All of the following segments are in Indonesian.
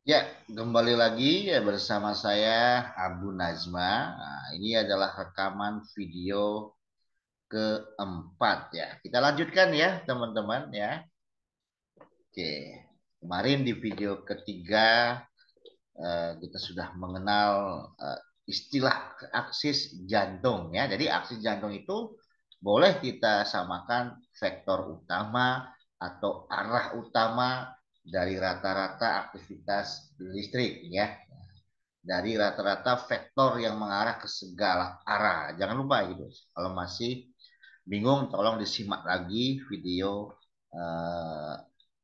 Ya, kembali lagi ya bersama saya Abu Nazma. Nah, ini adalah rekaman video keempat ya. Kita lanjutkan ya, teman-teman ya. Oke. Kemarin di video ketiga kita sudah mengenal istilah aksis jantung ya. Jadi aksis jantung itu boleh kita samakan vektor utama atau arah utama dari rata-rata aktivitas listrik ya, dari rata-rata vektor yang mengarah ke segala arah. Jangan lupa gitu. Kalau masih bingung, tolong disimak lagi video eh,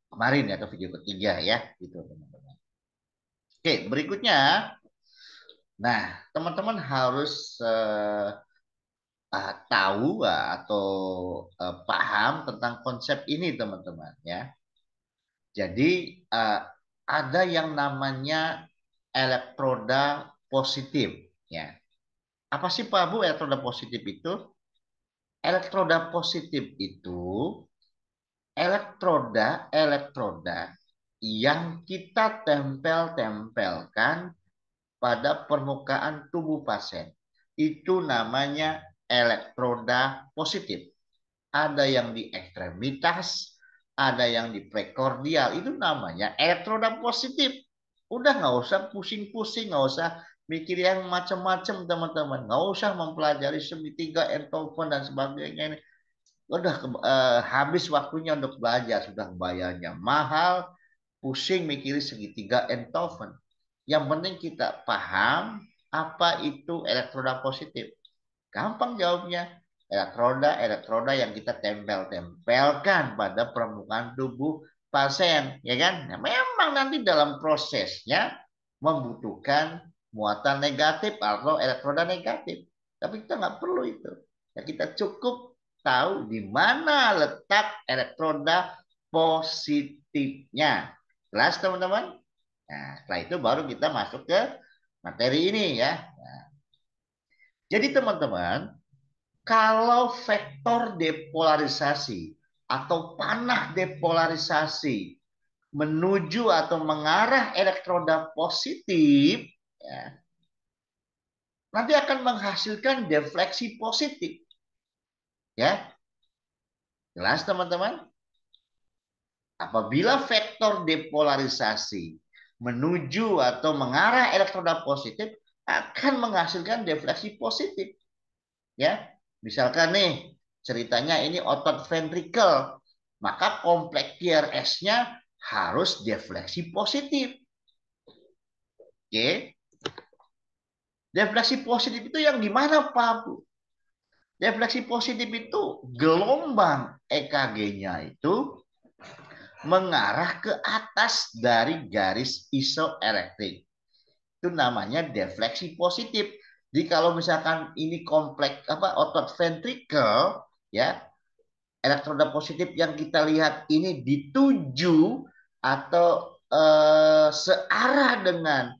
kemarin ya, atau video ketiga ya, gitu teman-teman. Oke, berikutnya. Nah, teman-teman harus tahu atau paham tentang konsep ini teman-teman ya. Jadi ada yang namanya elektroda positif ya. Apa sih Pak Bu elektroda positif itu? Elektroda positif itu elektroda yang kita tempel-tempelkan pada permukaan tubuh pasien. Itu namanya elektroda positif. Ada yang di ekstremitas, ada yang di prekordial. Itu namanya elektroda positif. Udah nggak usah pusing-pusing, nggak usah mikir yang macam-macam teman-teman. Nggak usah mempelajari segitiga, entofon dan sebagainya. Udah habis waktunya untuk belajar. Sudah bayarnya mahal, pusing mikirin segitiga, entofon. Yang penting kita paham apa itu elektroda positif. Gampang jawabnya. Elektroda yang kita tempel-tempelkan pada permukaan tubuh pasien, ya kan? Nah, memang nanti dalam prosesnya membutuhkan muatan negatif atau elektroda negatif. Tapi kita nggak perlu itu. Ya, kita cukup tahu di mana letak elektroda positifnya. Jelas teman-teman? Nah, setelah itu baru kita masuk ke materi ini ya. Jadi teman-teman, kalau vektor depolarisasi atau panah depolarisasi menuju atau mengarah elektroda positif, ya, nanti akan menghasilkan defleksi positif. Ya, jelas teman-teman? Apabila vektor depolarisasi menuju atau mengarah elektroda positif akan menghasilkan defleksi positif. Ya, misalkan nih ceritanya ini otot ventrikel, maka kompleks QRS-nya harus defleksi positif. Oke, defleksi positif itu yang gimana Pak Bu? Defleksi positif itu gelombang EKG-nya itu mengarah ke atas dari garis isoelektrik. Itu namanya defleksi positif. Jadi kalau misalkan ini kompleks apa otot ventrikel ya, elektroda positif yang kita lihat ini dituju atau searah dengan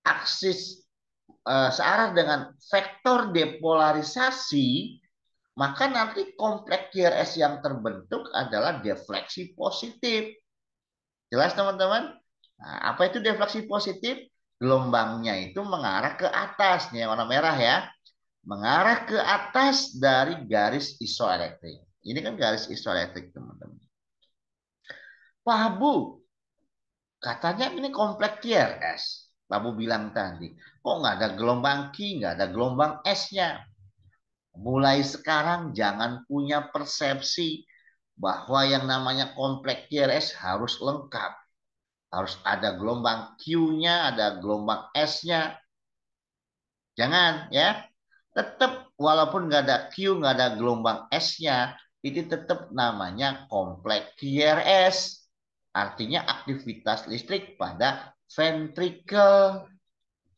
aksis searah dengan vektor depolarisasi, maka nanti kompleks QRS yang terbentuk adalah defleksi positif. Jelas teman-teman? Nah, apa itu defleksi positif? Gelombangnya itu mengarah ke atas, nih yang warna merah ya, mengarah ke atas dari garis isoelektrik. Ini kan garis isoelektrik teman-teman. Pak Bu, katanya ini kompleks QRS. Pak Bu bilang tadi, kok nggak ada gelombang Q, nggak ada gelombang S-nya. Mulai sekarang jangan punya persepsi bahwa yang namanya kompleks QRS harus lengkap. Harus ada gelombang Q-nya, ada gelombang S-nya. Jangan ya. Tetap walaupun nggak ada Q, nggak ada gelombang S-nya, itu tetap namanya kompleks QRS. Artinya aktivitas listrik pada ventrikel.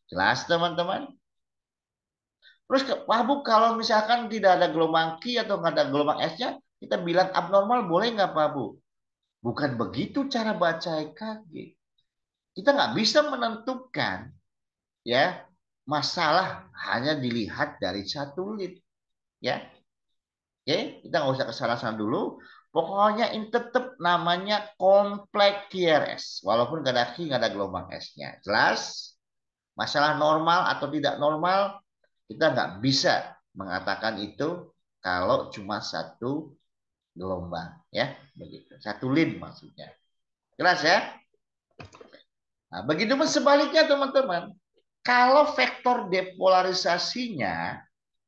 Jelas teman-teman? Terus Pak Bu, kalau misalkan tidak ada gelombang Q atau nggak ada gelombang S-nya, kita bilang abnormal boleh nggak Pak Bu? Bukan begitu cara baca EKG. Kita nggak bisa menentukan ya masalah hanya dilihat dari satu lead ya. Oke, kita nggak usah kesana-sana dulu. Pokoknya ini tetap namanya kompleks QRS. Walaupun gak ada Q, gak ada gelombang S-nya. Jelas? Masalah normal atau tidak normal, kita nggak bisa mengatakan itu kalau cuma satu gelombang. Ya, begitu. Satu lin maksudnya. Jelas ya? Nah, begitu pun sebaliknya teman-teman. Kalau vektor depolarisasinya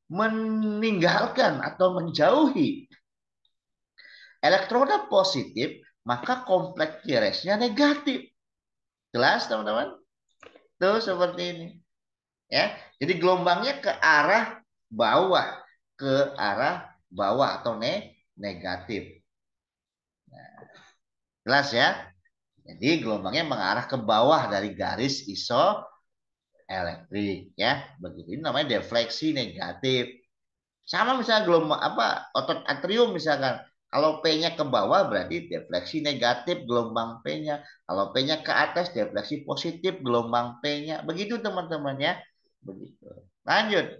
meninggalkan atau menjauhi elektroda positif, maka kompleks QRS-nya negatif. Jelas teman-teman? Tuh seperti ini. Ya, jadi gelombangnya ke arah bawah, ke arah bawah atau negatif. Nah, jelas ya? Jadi gelombangnya mengarah ke bawah dari garis isoelektrik ya. Begitu. Ini namanya defleksi negatif. Sama misalnya gelombang apa otot atrium misalkan. Kalau P-nya ke bawah berarti defleksi negatif gelombang P-nya. Kalau P-nya ke atas defleksi positif gelombang P-nya. Begitu teman-teman ya. Begitu. Lanjut.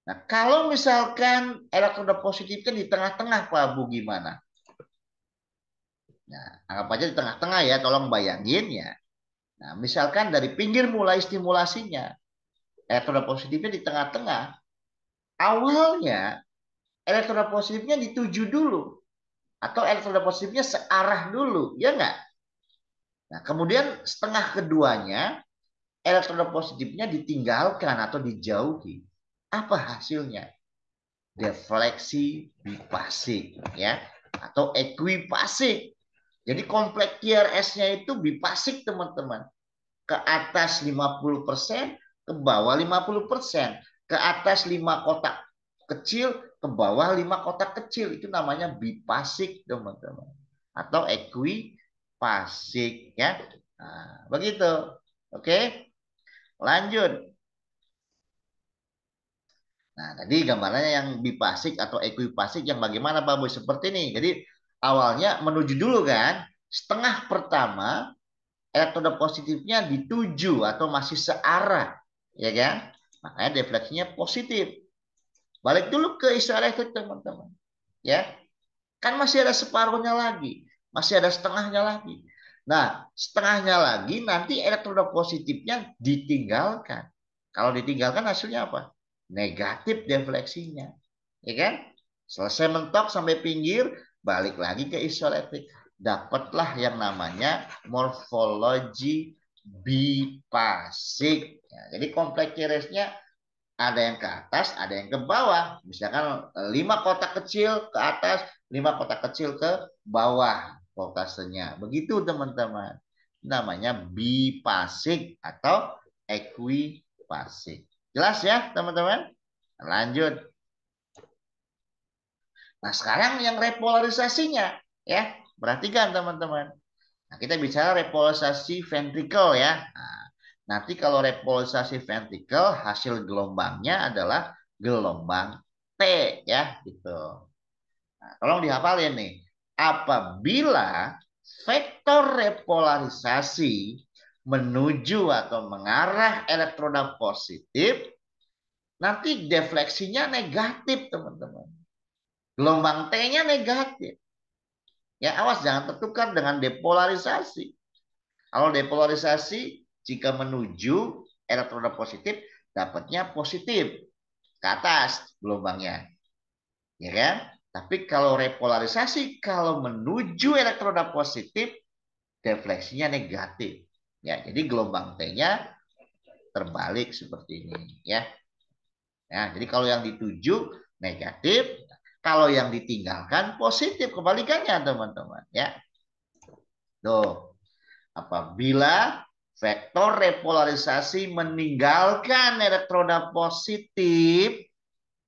Nah, kalau misalkan elektroda positifnya di tengah-tengah Pak Bu gimana? Nah, anggap aja di tengah-tengah ya, tolong bayangin ya. Nah, misalkan dari pinggir mulai stimulasinya, elektroda positifnya di tengah-tengah. Awalnya elektroda positifnya dituju dulu atau elektroda positifnya searah dulu, ya enggak? Nah, kemudian setengah keduanya elektroda positifnya ditinggalkan atau dijauhi. Apa hasilnya? Defleksi bipasik ya atau ekuipasik. Jadi kompleks QRS-nya itu bipasik teman-teman. Ke atas 50%, ke bawah 50%. Ke atas 5 kotak kecil, ke bawah 5 kotak kecil. Itu namanya bipasik teman-teman. Atau ekuipasik ya. Nah, begitu. Oke, lanjut. Nah, tadi gambarannya yang bipasik atau ekuipasik yang bagaimana Pak Boy? Seperti ini. Jadi awalnya menuju dulu kan. Setengah pertama elektroda positifnya dituju atau masih searah. Ya kan? Makanya defleksinya positif. Balik dulu ke isoelektrik teman-teman. Ya. Kan masih ada separuhnya lagi. Masih ada setengahnya lagi. Nah, setengahnya lagi nanti elektroda positifnya ditinggalkan. Kalau ditinggalkan hasilnya apa? Negatif defleksinya. Ya kan? Selesai mentok sampai pinggir, balik lagi ke isoelektrik. Dapatlah yang namanya morfologi bipasik. Ya, jadi kompleks QRS-nya ada yang ke atas, ada yang ke bawah. Misalkan 5 kotak kecil ke atas, 5 kotak kecil ke bawah voltasenya. Begitu teman-teman. Namanya bipasik atau ekuipasik. Jelas ya teman-teman? Lanjut. Nah sekarang yang repolarisasinya ya. Perhatikan teman-teman. Nah, kita bicara repolarisasi ventricle ya. Nah, nanti kalau repolarisasi ventricle hasil gelombangnya adalah gelombang T ya gitu. Nah, tolong dihafalin nih. Apabila vektor repolarisasi menuju atau mengarah elektroda positif, nanti defleksinya negatif teman-teman. Gelombang T-nya negatif. Ya awas jangan tertukar dengan depolarisasi. Kalau depolarisasi jika menuju elektroda positif dapatnya positif ke atas gelombangnya. Ya kan? Tapi kalau repolarisasi kalau menuju elektroda positif defleksinya negatif. Ya, jadi gelombang T-nya terbalik seperti ini ya. Ya, jadi kalau yang dituju negatif, kalau yang ditinggalkan positif, kebalikannya teman-teman ya. Tuh. Apabila vektor repolarisasi meninggalkan elektroda positif,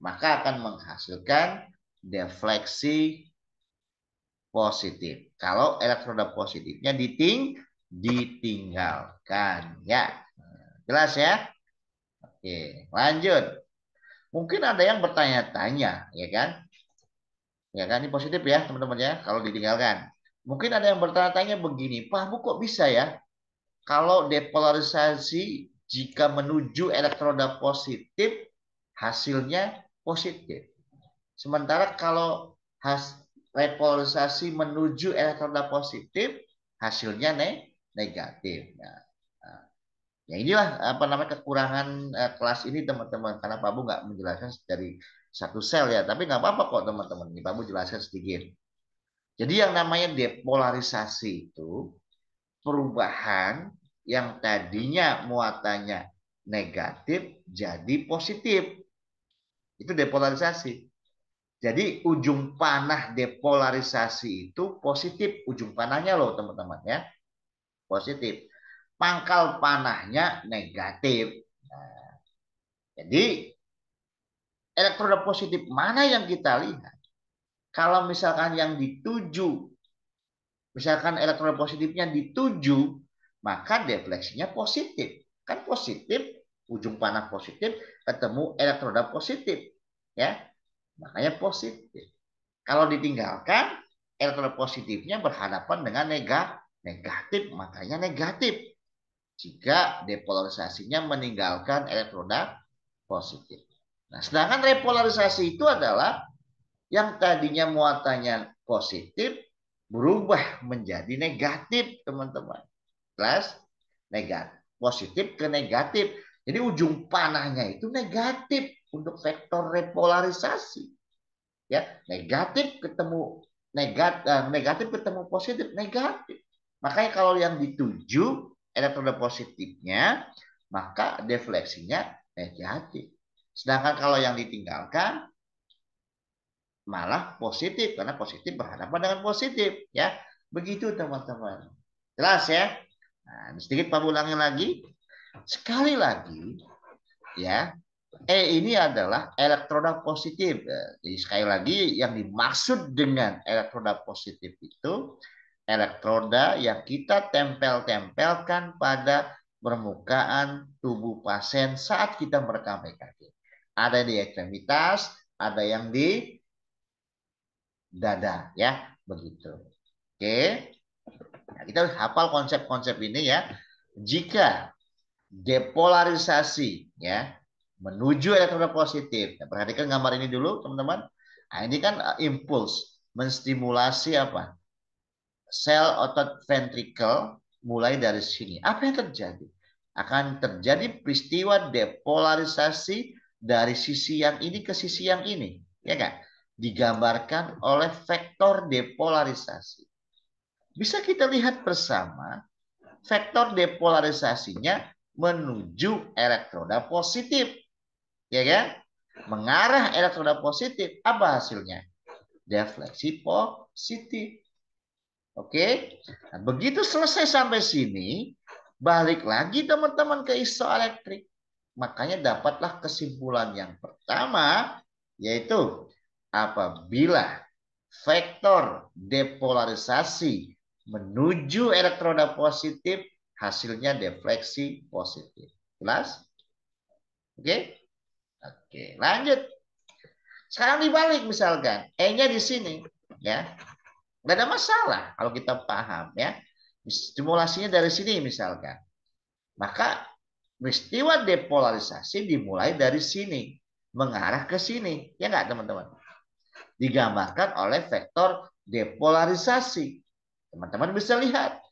maka akan menghasilkan defleksi positif. Kalau elektroda positifnya ditinggalkan. Ya, jelas ya? Oke, lanjut. Mungkin ada yang bertanya-tanya, ya kan? Ya kan, ini positif ya teman-teman ya, kalau ditinggalkan. Mungkin ada yang bertanya-tanya begini, Pak Bu kok bisa ya? Kalau depolarisasi jika menuju elektroda positif hasilnya positif. Sementara kalau repolarisasi menuju elektroda positif, hasilnya negatif. Nah, ya inilah apa namanya kekurangan kelas ini teman-teman, karena Pak Bu nggak menjelaskan dari satu sel ya, tapi nggak apa-apa kok teman-teman. Ini Pak Bu jelaskan sedikit. Jadi yang namanya depolarisasi itu perubahan yang tadinya muatannya negatif jadi positif. Itu depolarisasi. Jadi ujung panah depolarisasi itu positif. Ujung panahnya loh teman-teman ya. Positif. Pangkal panahnya negatif. Nah, jadi elektroda positif mana yang kita lihat? Kalau misalkan yang dituju, misalkan elektroda positifnya dituju, maka defleksinya positif. Kan positif, ujung panah positif, ketemu elektroda positif. Ya, makanya positif. Kalau ditinggalkan, elektroda positifnya berhadapan dengan negatif, makanya negatif. Jika depolarisasinya meninggalkan elektroda positif. Nah, sedangkan repolarisasi itu adalah yang tadinya muatannya positif berubah menjadi negatif, teman-teman. Plus negatif, positif ke negatif. Jadi ujung panahnya itu negatif untuk vektor repolarisasi. Ya, negatif ketemu negatif ketemu positif, negatif. Makanya kalau yang dituju elektroda positifnya, maka defleksinya negatif. Sedangkan kalau yang ditinggalkan malah positif, karena positif berhadapan dengan positif, ya. Begitu teman-teman. Jelas ya? Nah, sedikit Pak ulangi lagi. Sekali lagi, ya. Ini adalah elektroda positif. Jadi sekali lagi yang dimaksud dengan elektroda positif itu elektroda yang kita tempel-tempelkan pada permukaan tubuh pasien saat kita merekam EKG. Ada di ekstremitas, ada yang di dada, ya, begitu. Oke, nah, kita harus hafal konsep-konsep ini ya. Jika depolarisasi ya menuju elektroda positif. Nah, perhatikan gambar ini dulu teman-teman. Nah, ini kan impuls menstimulasi apa? Sel otot ventrikel mulai dari sini. Apa yang terjadi? Akan terjadi peristiwa depolarisasi dari sisi yang ini ke sisi yang ini, ya kan? Digambarkan oleh vektor depolarisasi. Bisa kita lihat bersama vektor depolarisasinya menuju elektroda positif, ya kan? Mengarah elektroda positif, apa hasilnya? Defleksi positif. Oke, nah, begitu selesai sampai sini, balik lagi teman-teman ke isoelektrik. Makanya dapatlah kesimpulan yang pertama, yaitu apabila vektor depolarisasi menuju elektroda positif, hasilnya defleksi positif. Jelas? Oke? Oke, lanjut. Sekarang dibalik misalkan, E-nya di sini, ya. Nggak ada masalah kalau kita paham, ya. Stimulasinya dari sini misalkan. Maka peristiwa depolarisasi dimulai dari sini, mengarah ke sini, ya nggak teman-teman? Digambarkan oleh vektor depolarisasi. Teman-teman bisa lihat,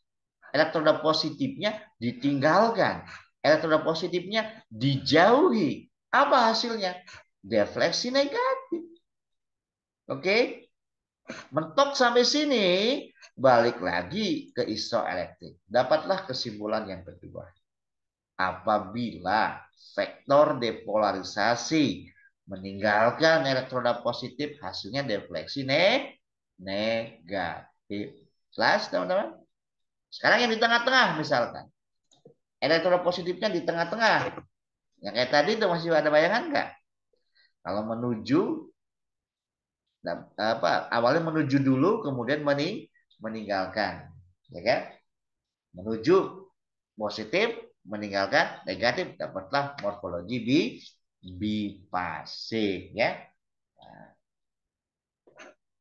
elektroda positifnya ditinggalkan, elektroda positifnya dijauhi. Apa hasilnya? Defleksi negatif. Oke, mentok sampai sini, balik lagi ke isoelektrik. Dapatlah kesimpulan yang kedua. Apabila vektor depolarisasi meninggalkan elektroda positif, hasilnya defleksi negatif. Jelas teman-teman? Sekarang yang di tengah-tengah misalkan. Elektroda positifnya di tengah-tengah. Yang kayak tadi itu masih ada bayangan nggak? Kalau menuju apa awalnya menuju dulu kemudian meninggalkan, ya kan? Menuju positif meninggalkan negatif, dapatlah morfologi bifase, ya. Nah,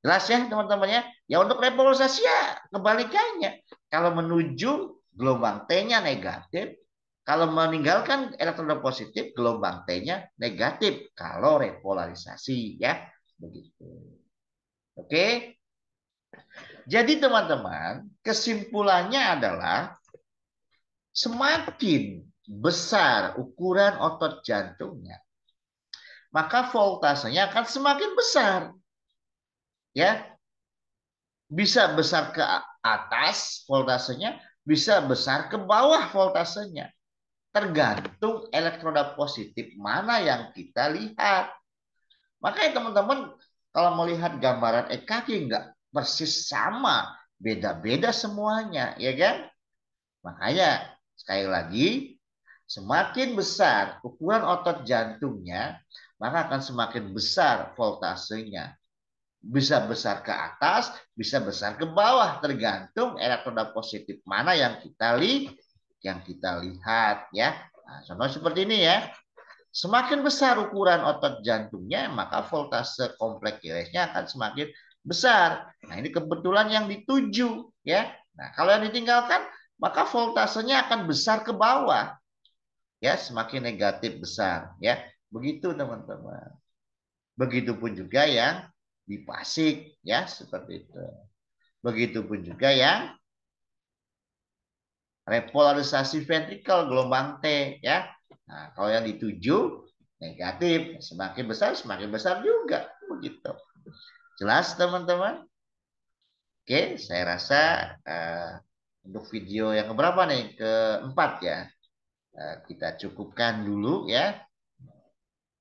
jelas ya teman-teman ya. Ya untuk repolarisasi ya kebalikannya. Kalau menuju gelombang T-nya negatif, kalau meninggalkan elektroda positif gelombang T-nya negatif. Kalau repolarisasi ya begitu. Oke. Jadi teman-teman, kesimpulannya adalah semakin besar ukuran otot jantungnya, maka voltasenya akan semakin besar. Ya, bisa besar ke atas voltasenya, bisa besar ke bawah voltasenya. Tergantung elektroda positif mana yang kita lihat. Makanya teman-teman kalau melihat gambaran EKG nggak persis sama, beda-beda semuanya, ya kan? Makanya sekali lagi, semakin besar ukuran otot jantungnya, maka akan semakin besar voltasenya. Bisa besar ke atas, bisa besar ke bawah, tergantung elektroda positif mana yang kita lihat ya. Nah, contoh seperti ini ya. Semakin besar ukuran otot jantungnya, maka voltase kompleks irisnya akan semakin besar. Nah, ini kebetulan yang dituju ya. Nah, kalau yang ditinggalkan, maka voltasenya akan besar ke bawah. Ya, semakin negatif besar ya. Begitu teman-teman. Begitupun juga yang di Pasik ya, seperti itu. Begitupun juga yang repolarisasi ventrikel gelombang T ya. Nah, kalau yang dituju negatif, semakin besar juga begitu. Jelas teman-teman? Oke, saya rasa untuk video yang keberapa nih? Keempat ya. Kita cukupkan dulu ya.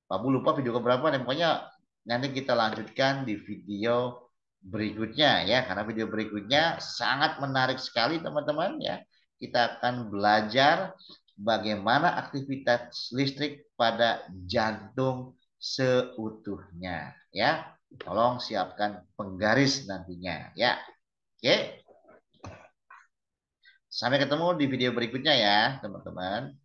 Pak lupa video keberapa nih. Pokoknya nanti kita lanjutkan di video berikutnya ya. Karena video berikutnya sangat menarik sekali teman-teman ya. Kita akan belajar bagaimana aktivitas listrik pada jantung seutuhnya ya. Tolong siapkan penggaris nantinya ya. Oke. Sampai ketemu di video berikutnya ya teman-teman.